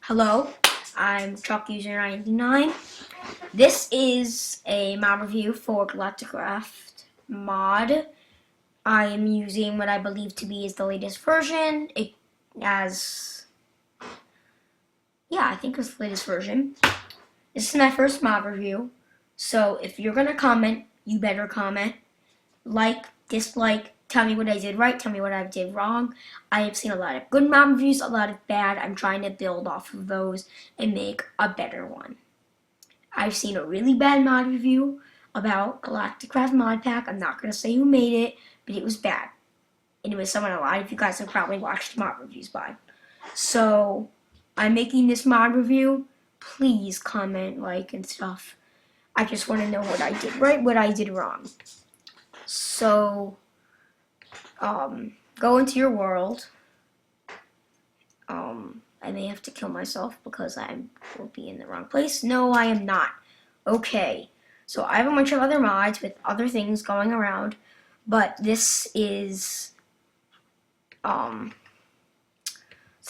Hello, I'm Chuck User 99. This is a mod review for Galacticraft mod. I am using what I believe to be is the latest version. I think it's the latest version. This is my first mod review, so if you're gonna comment, you better comment. Like, dislike, tell me what I did right, tell me what I did wrong. I have seen a lot of good mod reviews, a lot of bad. I'm trying to build off of those and make a better one. I've seen a really bad mod review about Galacticraft mod pack. I'm not going to say who made it, but it was bad. And it was someone a lot of you guys have probably watched mod reviews by. So, I'm making this mod review. Please comment, like, and stuff. I just want to know what I did right, what I did wrong. So, go into your world. I may have to kill myself because I will be in the wrong place. No, I am not. Okay. So I have a bunch of other mods with other things going around, but this is, so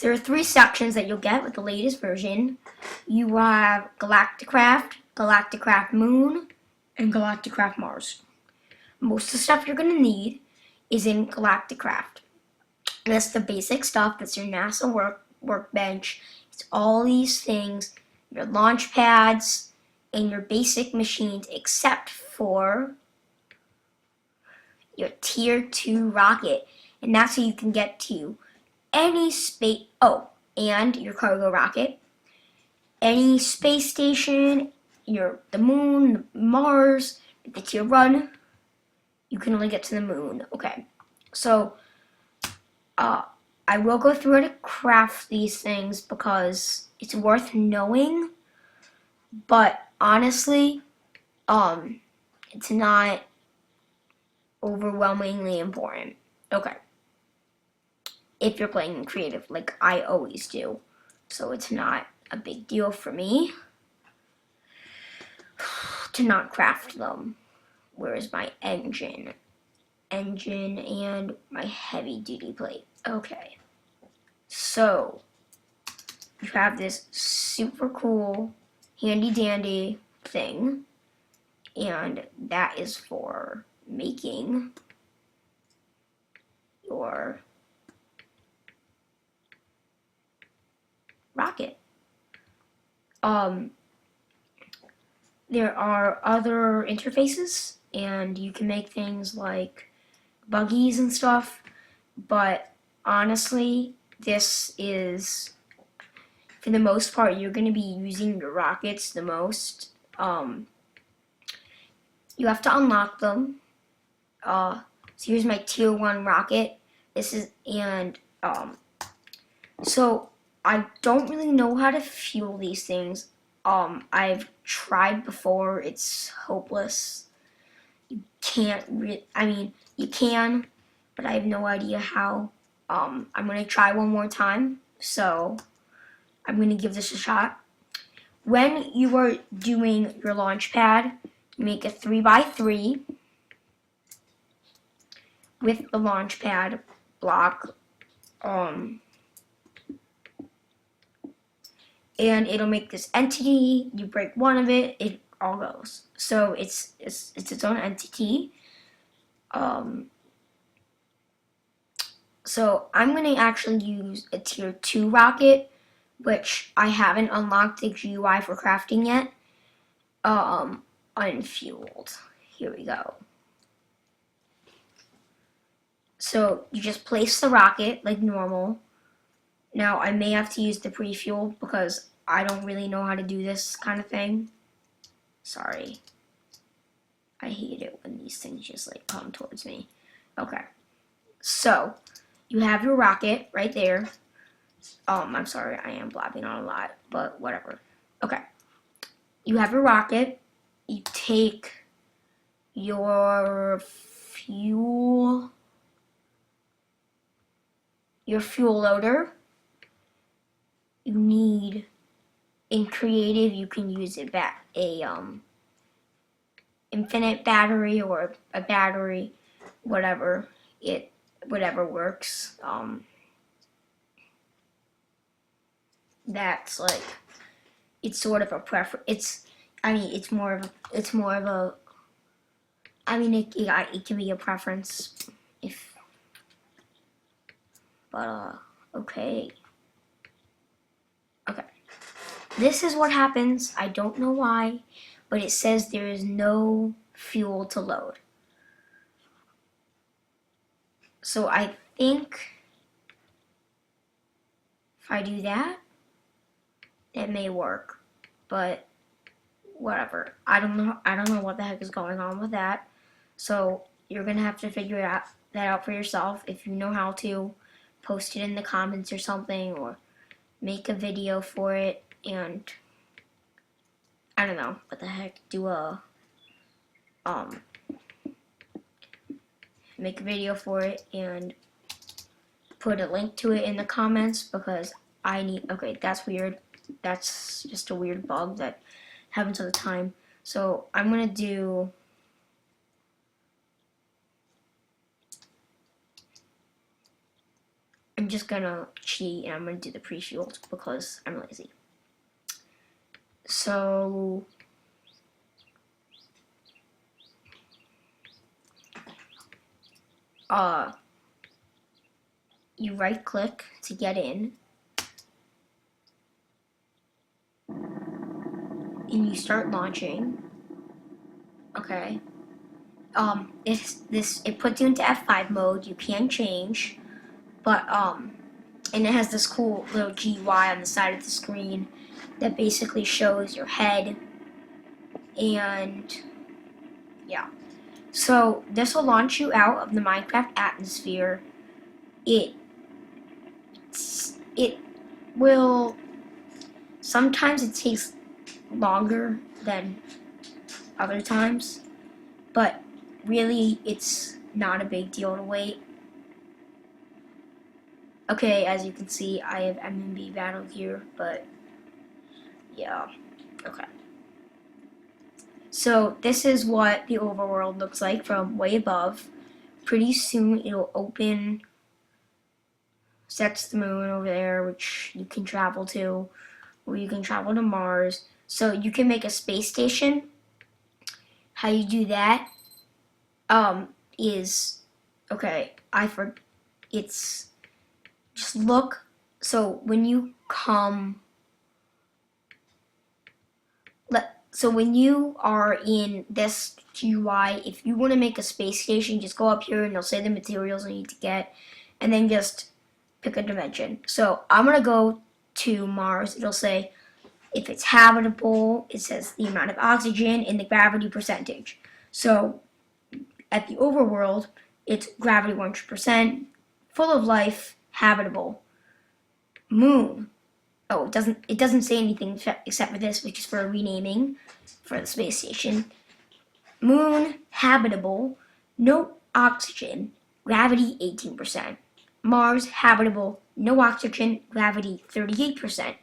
there are 3 sections that you'll get with the latest version. You have Galacticraft, Galacticraft Moon, and Galacticraft Mars. Most of the stuff you're going to need is in Galacticraft. That's the basic stuff. That's your NASA workbench. It's all these things, your launch pads, and your basic machines, except for your Tier 2 rocket. And that's how you can get to any space. Oh, and your cargo rocket. Any space station, the moon, Mars, the Tier 1. You can only get to the moon. Okay. So, I will go through how to craft these things because it's worth knowing, but honestly, it's not overwhelmingly important. Okay. If you're playing creative, like I always do, so it's not a big deal for me to not craft them. Where is my engine and my heavy duty plate? Okay. So, you have this super cool, handy dandy thing, and that is for making your rocket. There are other interfaces, and you can make things like buggies and stuff, but honestly, this is, for the most part, you're going to be using your rockets the most. You have to unlock them. So here's my Tier 1 rocket. So I don't really know how to fuel these things. I've tried before. It's hopeless. You can, but I have no idea how. I'm going to try one more time. So I'm going to give this a shot. When you are doing your launch pad, you make a 3x3 with the launch pad block, and it'll make this entity. You break one of it, it all goes. So it's its own entity. So I'm going to actually use a Tier 2 rocket, which I haven't unlocked the GUI for crafting yet. Unfueled. Here we go. So you just place the rocket like normal. Now I may have to use the pre-fuel because I don't really know how to do this kind of thing. Sorry. I hate it when these things just like come towards me. Okay. So you have your rocket right there. I'm sorry, I am blabbing on a lot, but whatever. Okay. You have your rocket. You take your fuel loader. You need, in creative, you can use infinite battery or a battery, whatever works. that's like, it's sort of a preference. It's more of a, it can be a preference if, but, okay. Okay. This is what happens. I don't know why, but it says there is no fuel to load. So I think if I do that, it may work, but whatever. I don't know what the heck is going on with that. So you're gonna have to figure that out for yourself. If you know how to, post it in the comments or something, or make a video for it, and I don't know what the heck. Make a video for it and put a link to it in the comments, because I need. Okay, that's weird. That's just a weird bug that happens all the time. So I'm gonna do. I'm just gonna cheat and I'm gonna do the pre-fueled because I'm lazy. So you right click to get in, and you start launching. Okay. It puts you into F5 mode. You can change, but and it has this cool little GUI on the side of the screen that basically shows your head, and yeah. So this will launch you out of the Minecraft atmosphere. It will, sometimes it takes longer than other times, but really it's not a big deal to wait. Okay, as you can see, I have MMB battle here, but yeah, okay. So this is what the overworld looks like from way above. Pretty soon it'll open. That's the moon over there, which you can travel to, or you can travel to Mars. So you can make a space station. How you do that is, okay, it's, just look. So when you come, so when you are in this GUI, if you want to make a space station, just go up here and it'll say the materials you need to get, and then just pick a dimension. So I'm gonna go to Mars. It'll say if it's habitable, it says the amount of oxygen and the gravity percentage. So at the overworld, it's gravity 100%, full of life, habitable. Moon. Oh, it doesn't say anything except for this, which is for renaming for the space station. Moon, habitable, no oxygen, gravity 18%. Mars, habitable, no oxygen, gravity 38%.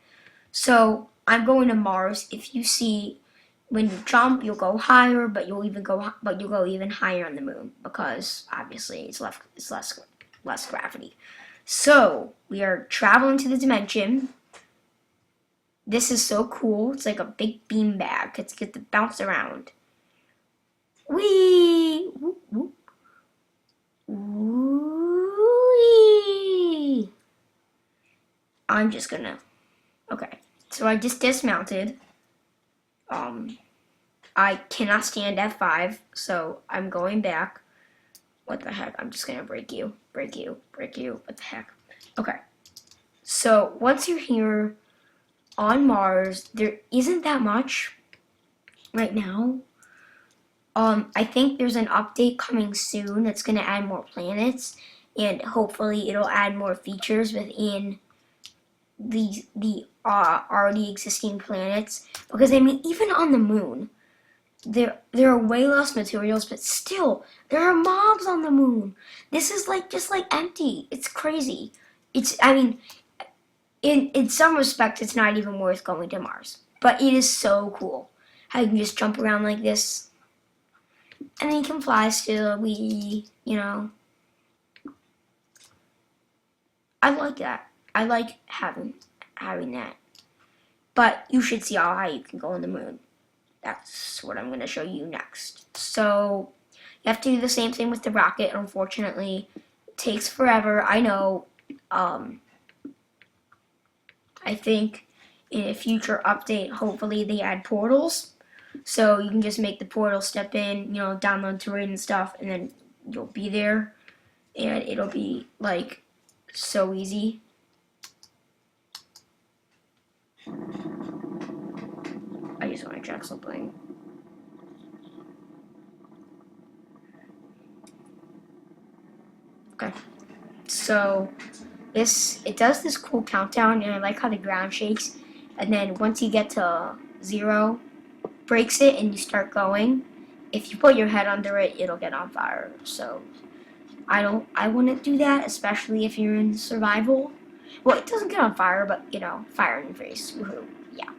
So I'm going to Mars. If you see, when you jump, you'll go higher, but you'll go even higher on the moon because obviously it's less gravity. So we are traveling to the dimension. This is so cool. It's like a big bean bag. It's get to bounce around. Whee! Whoop, whoop. Whee! I'm just gonna. Okay, so I just dismounted. I cannot stand F5, so I'm going back. What the heck? I'm just gonna break you. What the heck? Okay. So once you're here on Mars, there isn't that much right now. I think there's an update coming soon that's gonna add more planets, and hopefully it'll add more features within the already existing planets. Because I mean, even on the moon, there are way less materials, but still there are mobs on the moon. This is like just like empty. It's crazy. In some respects, it's not even worth going to Mars. But it is so cool how you can just jump around like this, and then you can fly still. I like that. I like having that. But you should see how high you can go on the moon. That's what I'm going to show you next. So you have to do the same thing with the rocket. Unfortunately, it takes forever. I know. I think in a future update, hopefully they add portals. So you can just make the portal, step in, download terrain and stuff, and then you'll be there. And it'll be, like, so easy. I just want to check something. Okay. So it does this cool countdown, and I like how the ground shakes. And then once you get to 0, breaks it and you start going. If you put your head under it, it'll get on fire. So I wouldn't do that, especially if you're in survival. Well, it doesn't get on fire, but fire in your face. Woohoo. Yeah.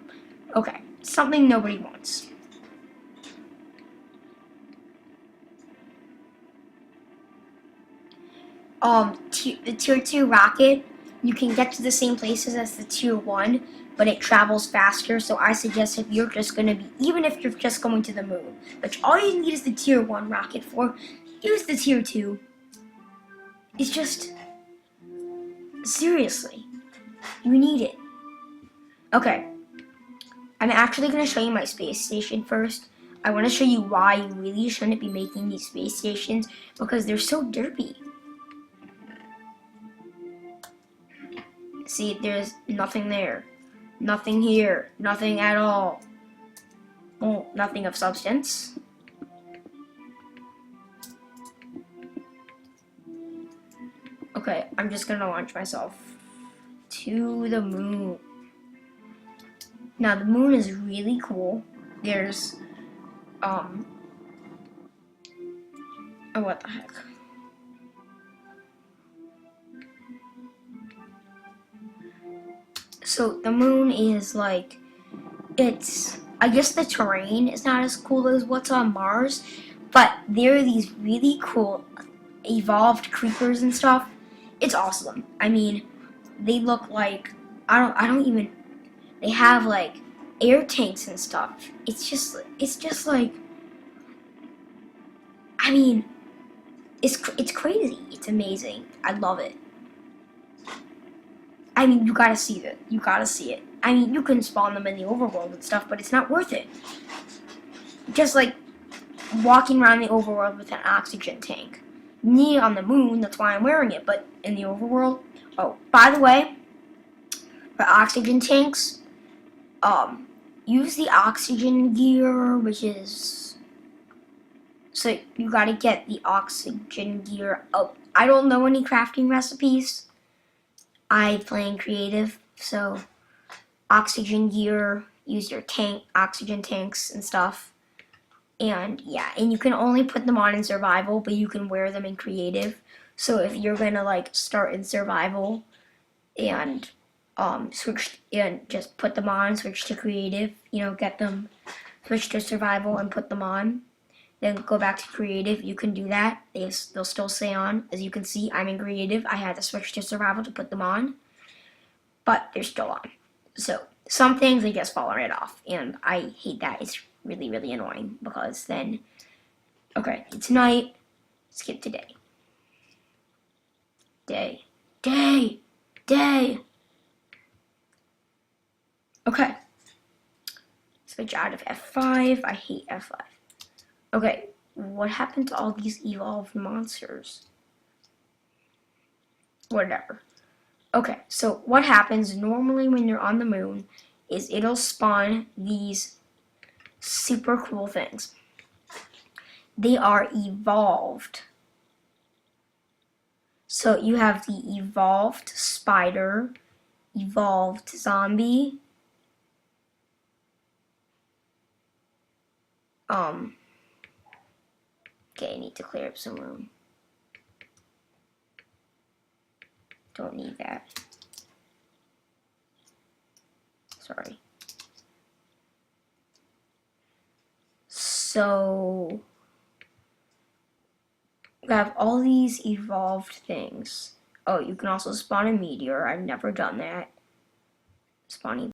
Okay. Something nobody wants. The tier 2 rocket, you can get to the same places as the tier 1, but it travels faster. So I suggest if you're just going to be, even if you're just going to the moon, which all you need is the tier 1 rocket for, use the tier 2. It's just, seriously, you need it. Okay, I'm actually going to show you my space station first. I want to show you why you really shouldn't be making these space stations, because they're so derpy. See, there's nothing there. Nothing here. Nothing at all. Oh, nothing of substance. Okay, I'm just gonna launch myself to the moon. Now, the moon is really cool. There's, oh, what the heck? So, the moon is like, I guess the terrain is not as cool as what's on Mars, but there are these really cool evolved creepers and stuff. It's awesome. I mean, they look like, they have like air tanks and stuff. It's just like, I mean, it's crazy. It's amazing. I love it. I mean, you gotta see it. You gotta see it. I mean, you can spawn them in the overworld and stuff, but it's not worth it. Just like walking around the overworld with an oxygen tank. You need it on the moon, that's why I'm wearing it, but in the overworld. Oh, by the way, for oxygen tanks, use the oxygen gear, which is, so you gotta get the oxygen gear. Oh, I don't know any crafting recipes. I play in creative, so oxygen gear, use your oxygen tanks and stuff. And yeah, and you can only put them on in survival, but you can wear them in creative. So if you're gonna like start in survival and switch and just put them on, switch to creative, get them, switch to survival and put them on, then go back to creative, you can do that. They'll still stay on. As you can see, I'm in creative. I had to switch to survival to put them on, but they're still on. So some things they just fall right off, and I hate that. It's really, really annoying because then, okay, it's night, skip to day. Day. Okay. Switch out of F5. I hate F5. Okay, what happened to all these evolved monsters? Whatever. Okay, so what happens normally when you're on the moon is it'll spawn these super cool things. They are evolved. So you have the evolved spider, evolved zombie, okay, I need to clear up some room. Don't need that. Sorry. So you have all these evolved things. Oh, you can also spawn a meteor. I've never done that. Spawning